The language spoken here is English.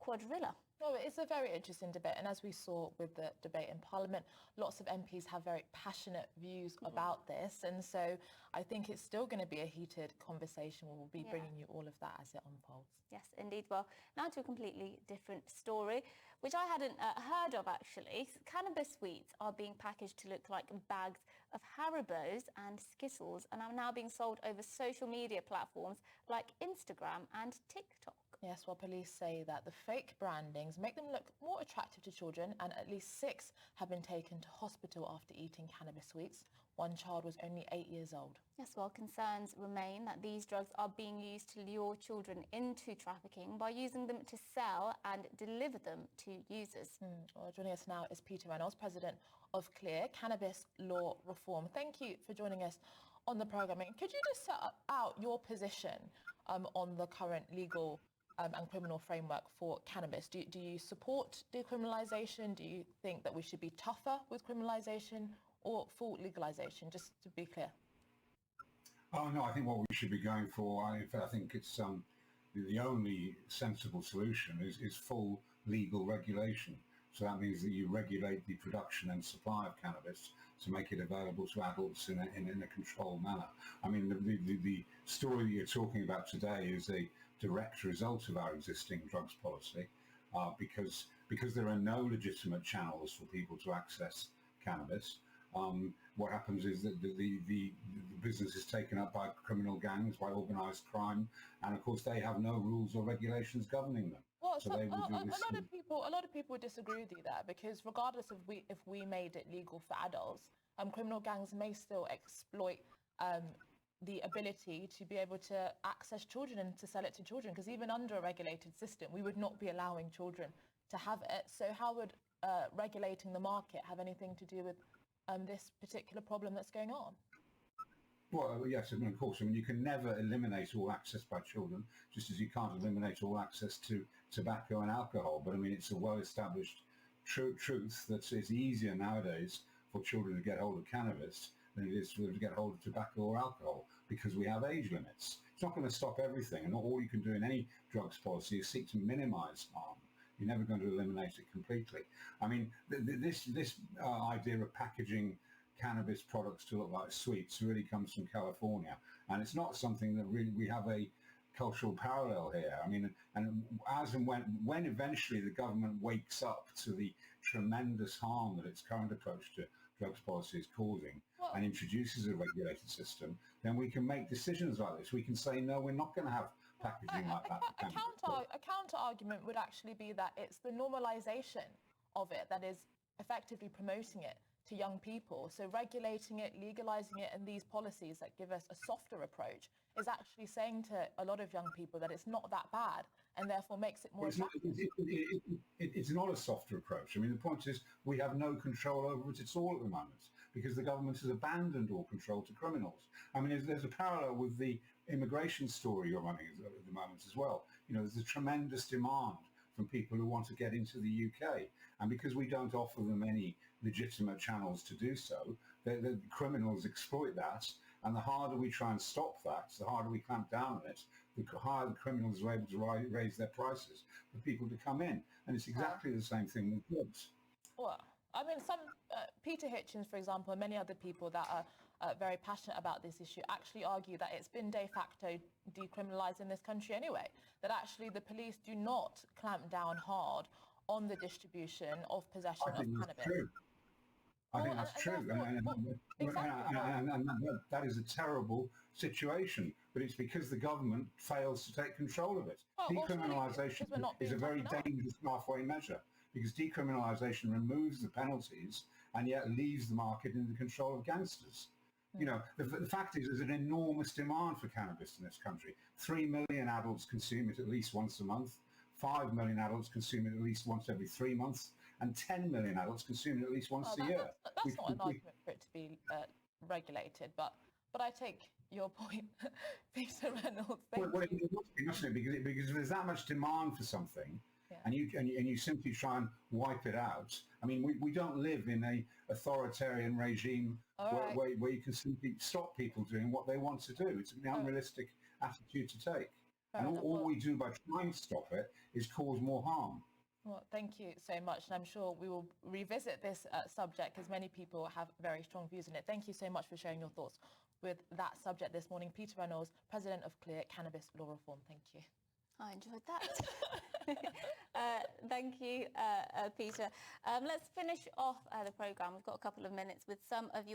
quadrilla. No, it's a very interesting debate, and as we saw with the debate in Parliament, lots of MPs have very passionate views about this, and so I think it's still going to be a heated conversation. We'll be bringing you all of that as it unfolds. Yes, indeed. Well, now to a completely different story, which I hadn't heard of, actually. Cannabis sweets are being packaged to look like bags of Haribos and Skittles and are now being sold over social media platforms like Instagram and TikTok. Yes, well, police say that the fake brandings make them look more attractive to children, and at least 6 have been taken to hospital after eating cannabis sweets. One child was only 8 years old. Yes, well, concerns remain that these drugs are being used to lure children into trafficking by using them to sell and deliver them to users. Well, joining us now is Peter Reynolds, President of CLEAR, Cannabis Law Reform. Thank you for joining us on the programming. Could you just set out your position on the current legal and criminal framework for cannabis? Do you support decriminalisation? Do you think that we should be tougher with criminalisation or full legalisation, just to be clear? Oh, no, I think what we should be going for, in fact, I think it's the only sensible solution is full legal regulation. So that means that you regulate the production and supply of cannabis to make it available to adults in a controlled manner. I mean, the story that you're talking about today is a direct result of our existing drugs policy, because there are no legitimate channels for people to access cannabis. What happens is that the business is taken up by criminal gangs, by organised crime, and of course they have no rules or regulations governing them. Well, so a lot of people would disagree with you there, because regardless of if we made it legal for adults, criminal gangs may still exploit the ability to be able to access children and to sell it to children, because even under a regulated system, we would not be allowing children to have it. So how would regulating the market have anything to do with this particular problem that's going on? Well, yes, I mean, of course. I mean, you can never eliminate all access by children, just as you can't eliminate all access to tobacco and alcohol. But I mean, it's a well-established truth that it's easier nowadays for children to get hold of cannabis than it is for them to get hold of tobacco or alcohol, because we have age limits. It's not going to stop everything, and not all you can do in any drugs policy is seek to minimise harm. You're never going to eliminate it completely. I mean, this idea of packaging cannabis products to look like sweets really comes from California, and it's not something that really we have a cultural parallel here. I mean, and as and when eventually the government wakes up to the tremendous harm that its current approach to drugs policy is causing, and introduces a regulated system, then we can make decisions like this. We can say, no, we're not going to have packaging like that. A counter argument would actually be that it's the normalization of it that is effectively promoting it to young people. So regulating it, legalizing it, and these policies that give us a softer approach is actually saying to a lot of young people that it's not that bad, and therefore makes it more attractive. It's not a softer approach. I mean, the point is we have no control over it at all at the moment, because the government has abandoned all control to criminals. I mean, there's a parallel with the immigration story you're running at the moment as well. You know, there's a tremendous demand from people who want to get into the UK. And because we don't offer them any legitimate channels to do so, the criminals exploit that. And the harder we try and stop that, the harder we clamp down on it, the higher the criminals are able to raise their prices for people to come in. And it's exactly the same thing with drugs. Well, I mean, Peter Hitchens, for example, and many other people that are very passionate about this issue actually argue that it's been de facto decriminalised in this country anyway, that actually the police do not clamp down hard on the distribution of possession of cannabis. True. I think that's true. And that is a terrible situation, but it's because the government fails to take control of it. Decriminalisation is a very dangerous halfway measure, because decriminalisation removes the penalties and yet leaves the market in the control of gangsters. You know, the fact is there's an enormous demand for cannabis in this country. 3 million adults consume it at least once a month. 5 million adults consume it at least once every 3 months. And 10 million adults consume it at least once a year. That's not an argument for it to be regulated, but I take your point, Peter Reynolds. It must be, because if there's that much demand for something, and you simply try and wipe it out. I mean, we don't live in a authoritarian regime where you can simply stop people doing what they want to do. It's an unrealistic attitude to take. And enough. all we do by trying to stop it is cause more harm. Well, thank you so much. And I'm sure we will revisit this subject because many people have very strong views on it. Thank you so much for sharing your thoughts with that subject this morning. Peter Reynolds, President of CLEAR Cannabis Law Reform. Thank you. I enjoyed that. Thank you, Peter. Let's finish off the programme. We've got a couple of minutes with some of your